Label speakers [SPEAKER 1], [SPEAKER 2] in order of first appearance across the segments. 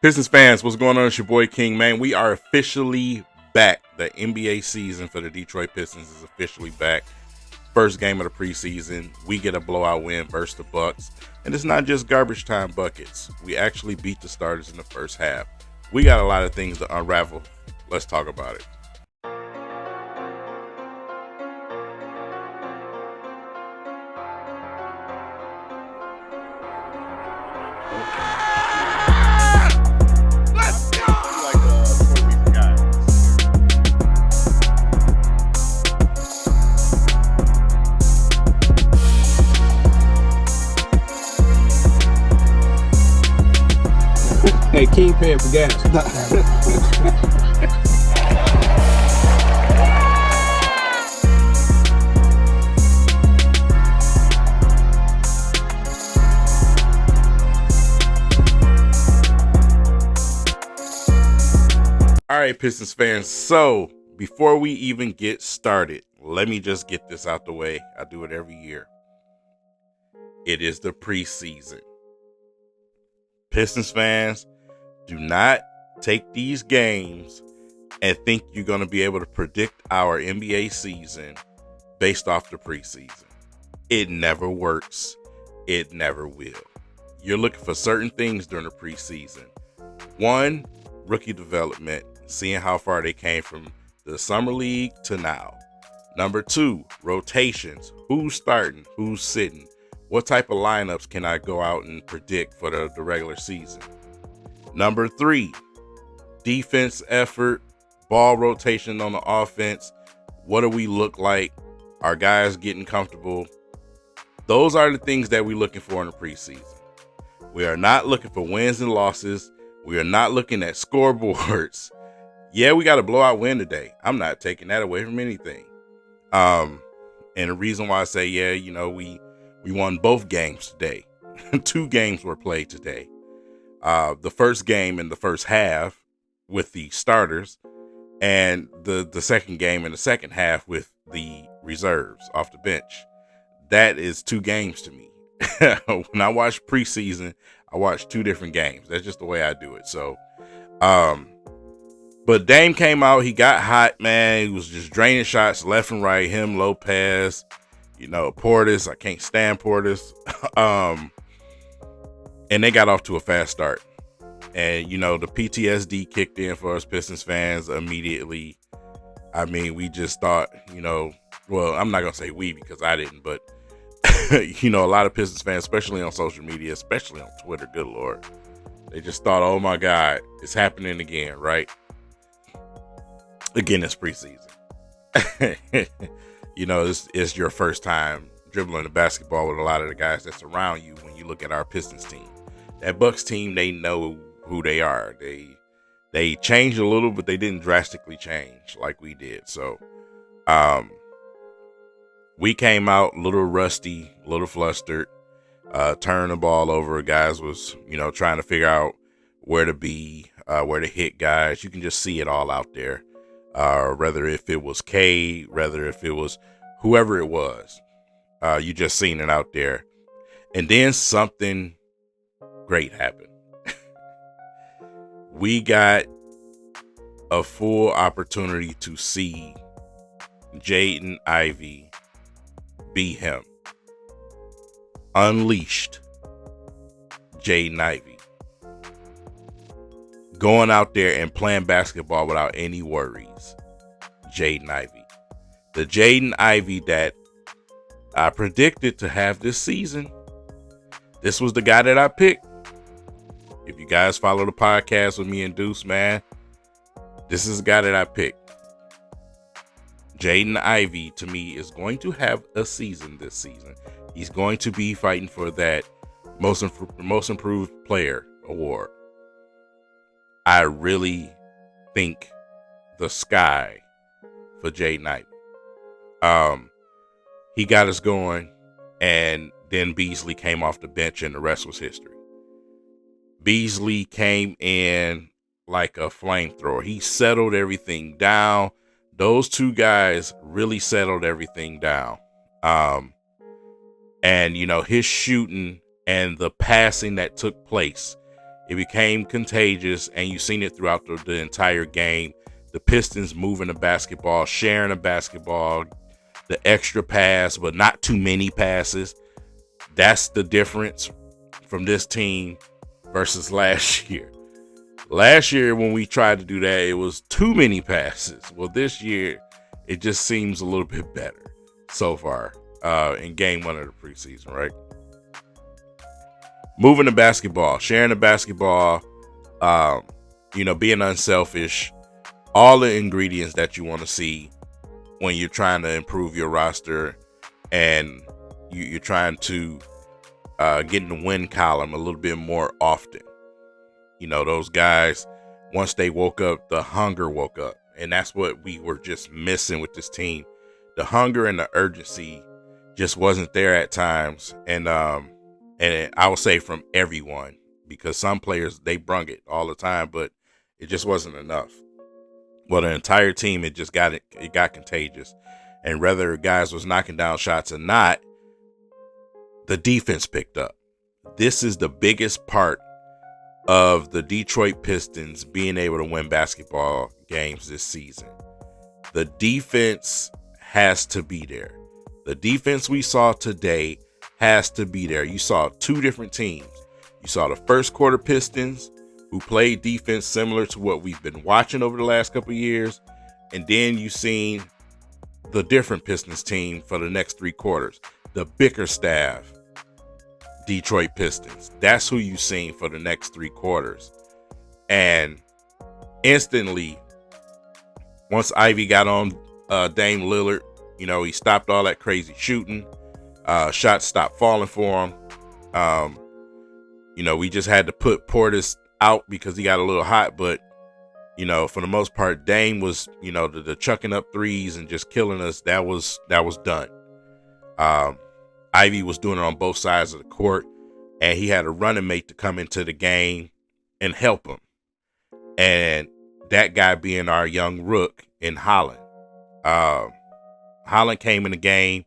[SPEAKER 1] Pistons fans, what's going on? It's your boy King, man. We are officially back. The NBA season for the Detroit Pistons is officially back. First game of the preseason, we get a blowout win versus the Bucks. And it's not just garbage time buckets. We actually beat the starters in the first half. We got a lot of things to unravel. Let's talk about it.
[SPEAKER 2] Hey, King paying for gas.
[SPEAKER 1] All right, Pistons fans. So before we even get started, let me just get this out the way. I do it every year. It is the preseason. Pistons fans, do not take these games and think you're going to be able to predict our NBA season based off the preseason. It never works. It never will. You're looking for certain things during the preseason. One, rookie development, seeing how far they came from the summer league to now. Number two, rotations. Who's starting? Who's sitting? What type of lineups can I go out and predict for the regular season? Number three, defense effort, ball rotation on the offense. What do we look like? Are guys getting comfortable? Those are the things that we're looking for in the preseason. We are not looking for wins and losses. We are not looking at scoreboards. Yeah, we got a blowout win today. I'm not taking that away from anything. And the reason why I say, we won both games today. 2 games were played today. The first game in the first half with the starters, and the second game in the second half with the reserves off the bench. That is 2 games to me. When I watch preseason, I watch 2 different games. That's just the way I do it. So, but Dame came out. He got hot, man. He was just draining shots left and right. Him, Lopez, Portis. I can't stand Portis. And they got off to a fast start. And, the PTSD kicked in for us Pistons fans immediately. I mean, we just thought, well, I'm not going to say we because I didn't, but, a lot of Pistons fans, especially on social media, especially on Twitter, good Lord, they just thought, oh my God, it's happening again, right? Again, it's preseason. It's your first time dribbling the basketball with a lot of the guys that's around you when you look at our Pistons team. That Bucks team, they know who they are. They changed a little, but they didn't drastically change like we did. So we came out a little rusty, a little flustered, turning the ball over. Guys was, trying to figure out where to be, where to hit guys. You can just see it all out there. Whether if it was K, whether if it was whoever it was, you just seen it out there. And then something great happened. We got a full opportunity to see Jayden Ivy be him. Unleashed Jayden Ivy. Going out there and playing basketball without any worries. Jayden Ivy. The Jayden Ivy that I predicted to have this season. This was the guy that I picked. If you guys follow the podcast with me and Deuce, man, this is the guy that I picked. Jayden Ivy, to me, is going to have a season this season. He's going to be fighting for that most improved player award. I really think the sky for Jayden Ivy. He got us going, and then Beasley came off the bench, and the rest was history. Beasley came in like a flamethrower. He settled everything down. Those 2 guys really settled everything down. And, his shooting and the passing that took place It became contagious, and you've seen it throughout the entire game. The Pistons moving the basketball, sharing the basketball, the extra pass, but not too many passes. That's the difference from this team versus last year. Last year, when we tried to do that, it was too many passes. Well, this year, it just seems a little bit better so far in game 1 of the preseason, right? Moving the basketball, sharing the basketball, being unselfish, all the ingredients that you want to see when you're trying to improve your roster and you're trying to get in the win column a little bit more often. Those guys, once they woke up, the hunger woke up. And that's what we were just missing with this team. The hunger and the urgency just wasn't there at times. And I would say from everyone, because some players, they brung it all the time, but it just wasn't enough. Well, the entire team, it got contagious. And whether guys was knocking down shots or not, the defense picked up. This is the biggest part of the Detroit Pistons being able to win basketball games this season. The defense has to be there. The defense we saw today has to be there. You saw two different teams. You saw the first quarter Pistons, who played defense similar to what we've been watching over the last couple of years. And then you seen the different Pistons team for the next 3 quarters. The Bickerstaff Detroit Pistons. That's who you seen for the next 3 quarters. And instantly, once Ivy got on Dame Lillard, he stopped all that crazy shooting. Shots stopped falling for him. We just had to put Portis out because he got a little hot, but for the most part, Dame was, the chucking up threes and just killing us. That was done. Ivy was doing it on both sides of the court, and he had a running mate to come into the game and help him. And that guy being our young rook in Holland. Holland came in the game.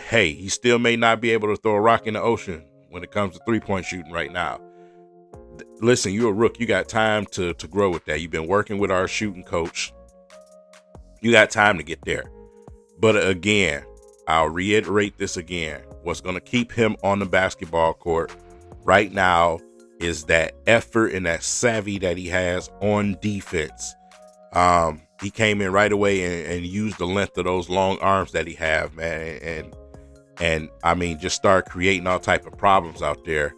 [SPEAKER 1] Hey, he still may not be able to throw a rock in the ocean when it comes to 3-point shooting right now. Listen, you're a rook. You got time to grow with that. You've been working with our shooting coach. You got time to get there. But again, I'll reiterate this again. What's going to keep him on the basketball court right now is that effort and that savvy that he has on defense. He came in right away and used the length of those long arms that he have, man. And I mean, just start creating all type of problems out there.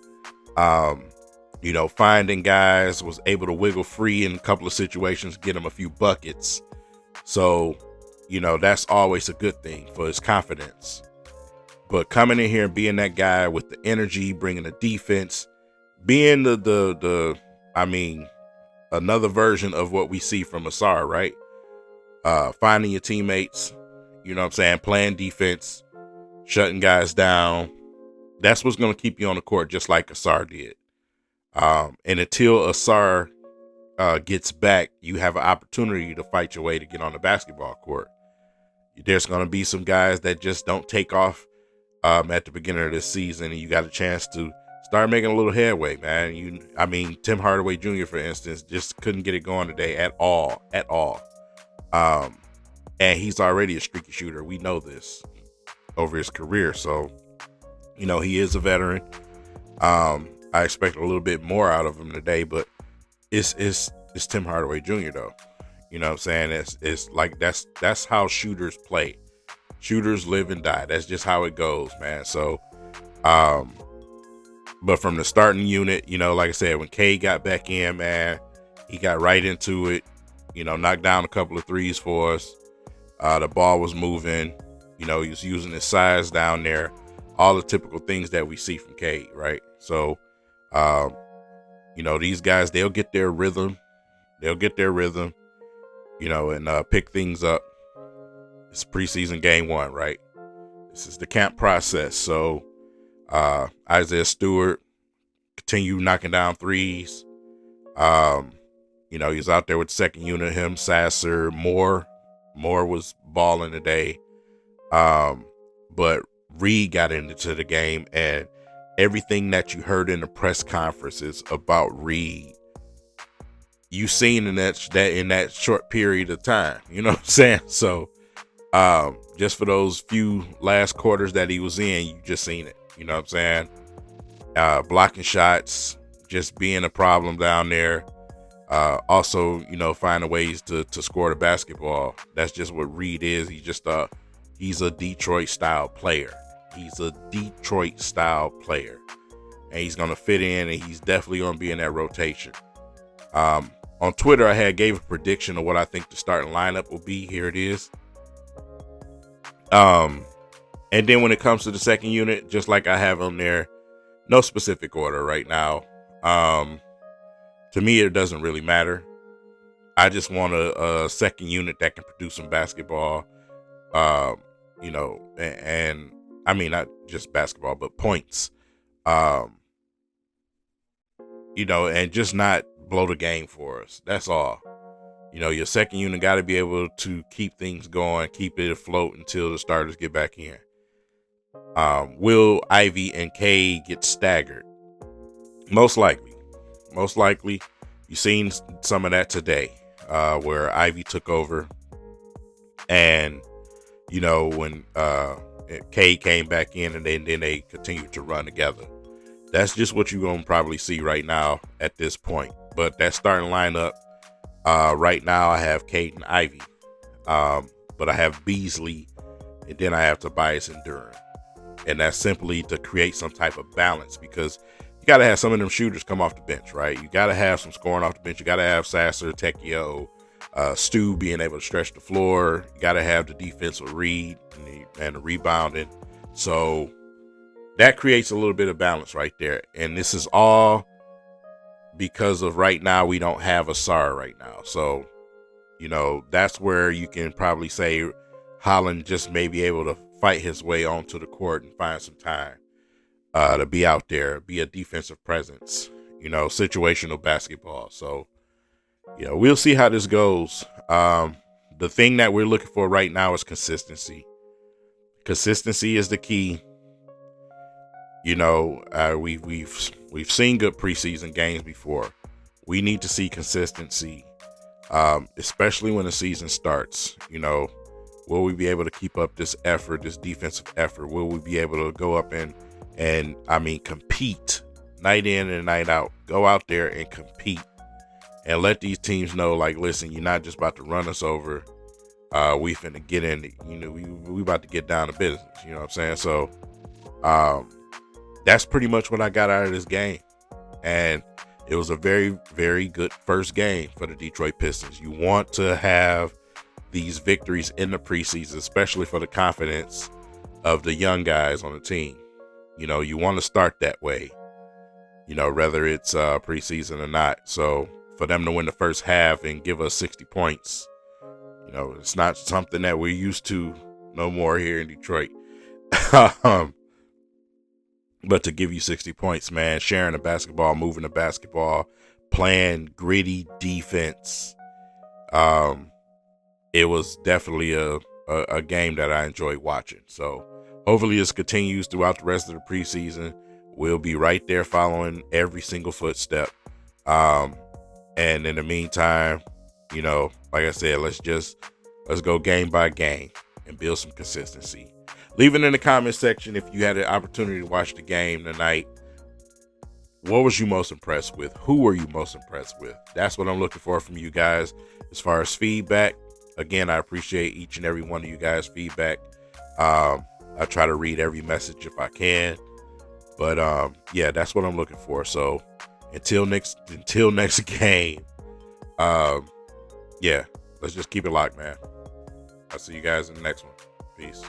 [SPEAKER 1] Finding guys, was able to wiggle free in a couple of situations, get him a few buckets. So, that's always a good thing for his confidence. But coming in here and being that guy with the energy, bringing the defense, being another version of what we see from Asar, right? Finding your teammates, playing defense, shutting guys down. That's what's going to keep you on the court, just like Asar did. And until Asar gets back, you have an opportunity to fight your way to get on the basketball court. There's going to be some guys that just don't take off at the beginning of this season, and you got a chance to start making a little headway, man. Tim Hardaway Jr., for instance, just couldn't get it going today at all. And he's already a streaky shooter. We know this over his career. So, he is a veteran. I expect a little bit more out of him today, but it's Tim Hardaway Jr. though. You know what I'm saying? It's like that's how shooters play. Shooters live and die. That's just how it goes, man. So, but from the starting unit, like I said, when K got back in, man, he got right into it. Knocked down a couple of threes for us. The ball was moving. He was using his size down there. All the typical things that we see from K, right? So, these guys, they'll get their rhythm. And pick things up. It's preseason game 1, right? This is the camp process. So Isaiah Stewart continue knocking down threes. He's out there with the second unit, him, Sasser, Moore. Moore was balling today. But Reed got into the game, and everything that you heard in the press conferences about Reed, you seen in that short period of time. You know what I'm saying? So just for those few last quarters that he was in, you just seen it. You know what I'm saying? Blocking shots, just being a problem down there. Also, finding ways to score the basketball. That's just what Reed is. He's a Detroit style player. He's a Detroit style player, and he's going to fit in, and he's definitely going to be in that rotation. On Twitter, I gave a prediction of what I think the starting lineup will be. Here it is. And then when it comes to the second unit, just like I have on there, no specific order right now. To me, it doesn't really matter. I just want a second unit that can produce some basketball, and I mean, not just basketball, but points, and just not blow the game for us. That's all. Your second unit got to be able to keep things going, keep it afloat until the starters get back in. Will Ivy and K get staggered? Most likely. You've seen some of that today, where Ivy took over, and when K came back in, and then they continued to run together. That's just what you're gonna probably see right now at this point. But that starting lineup, right now I have Jayden Ivy, but I have Beasley, and then I have Tobias and Duran, and that's simply to create some type of balance, because you got to have some of them shooters come off the bench, right? You got to have some scoring off the bench. You got to have Sasser, Tecchio, Stu being able to stretch the floor. You got to have the defense with Reed and the rebounding. So that creates a little bit of balance right there. And this is all because of right now we don't have a SAR right now. So, that's where you can probably say Holland just may be able to fight his way onto the court and find some time to be out there, be a defensive presence, situational basketball. So, we'll see how this goes. The thing that we're looking for right now is consistency. Consistency is the key. We've seen good preseason games before. We need to see consistency, especially when the season starts. Will we be able to keep up this effort, this defensive effort? Will we be able to go up and compete night in and night out? Go out there and compete and let these teams know, like, listen, you're not just about to run us over. We finna get in, we about to get down to business. You know what I'm saying? So, that's pretty much what I got out of this game. And it was a very, very good first game for the Detroit Pistons. You want to have these victories in the preseason, especially for the confidence of the young guys on the team. You want to start that way, whether it's preseason or not. So for them to win the first half and give us 60 points, it's not something that we're used to no more here in Detroit. But to give you 60 points, man, sharing the basketball, moving the basketball, playing gritty defense, it was definitely a game that I enjoyed watching. So hopefully this continues throughout the rest of the preseason. We'll be right there following every single footstep. And in the meantime, like I said, let's go game by game and build some consistency. Leave it in the comment section if you had the opportunity to watch the game tonight. What was you most impressed with? Who were you most impressed with? That's what I'm looking for from you guys as far as feedback. Again, I appreciate each and every one of you guys' feedback. I try to read every message if I can. But yeah, that's what I'm looking for. So until next game, yeah, let's just keep it locked, man. I'll see you guys in the next one. Peace.